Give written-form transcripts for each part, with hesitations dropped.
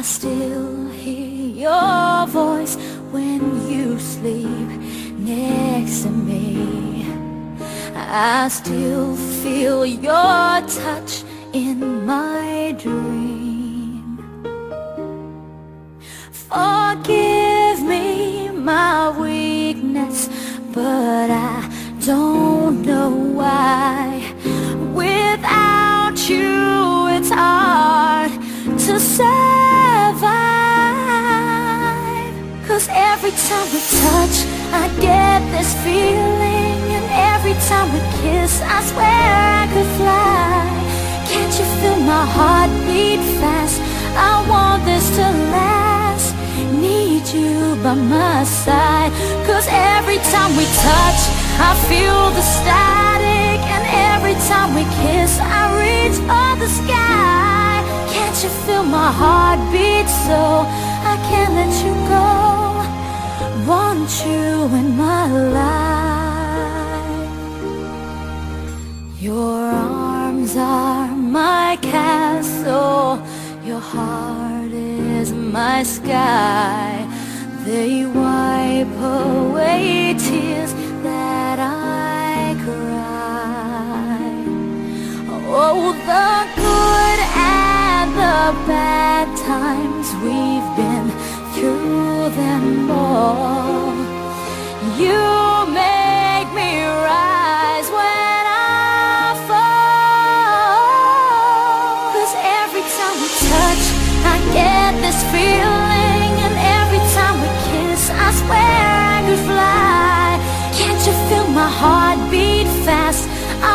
still hear your voice when you sleep next to me. I still feel your touch in my dream. Forgive me my weakness, but I don't know why. Without you it's hard to survive. 'Cause every time we touch, I get this feeling, and every time we kiss, I swear I could fly. Can't you feel my heart beat fast? I want this to last. Need you by my side. 'Cause every time we touch, I feel the static, and every time we kiss, I reach for the sky. Can't you feel my heart beat so I can't let you go? Want you in my life. Your arms are my castle, your heart is my sky. They wipe away tears that I cry. Oh, the good and the bad times, we've been through them all. You make me rise when I fall. 'Cause every time we touch, I get this feeling, and every time we kiss, I swear I could fly. Can't you feel my heart beat fast?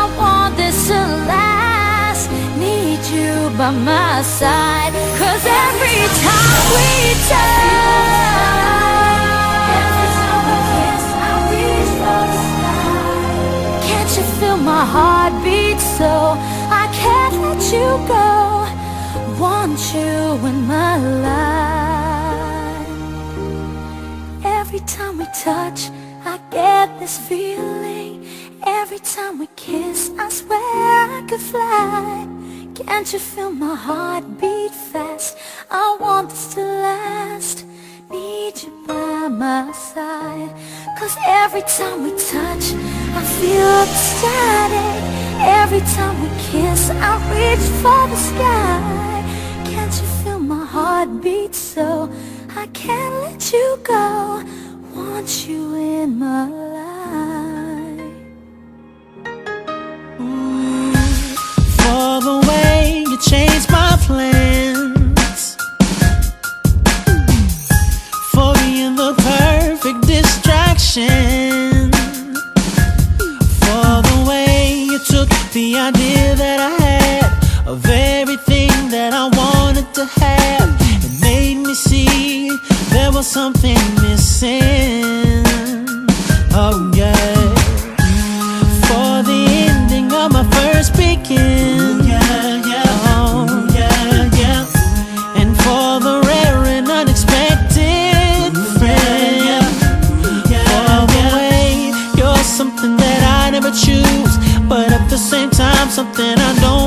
I want this to last. Need you by my side. 'Cause every time we touch, every time we kiss, I reach for the sky. Can't you feel my heart beat so I can't let you go? Want you in my life. Every time we touch, I get this feeling. Every time we kiss, I swear I could fly. Can't you feel my heart beat fast? I want this to last. Need you by my side. 'Cause every time we touch, I feel the static. Every time we kiss, I reach for the sky. Can't you feel my heart beat so I can't let you go? Want you in my life. For the way you changed my plans, for being the perfect distraction, for the way you took the idea that I had of everything that I wanted to have, it made me see there was something missing. Oh yeah. For the ending of my first begin, and for the rare and unexpected friend, for the way you're something that I never choose, but at the same time something I don't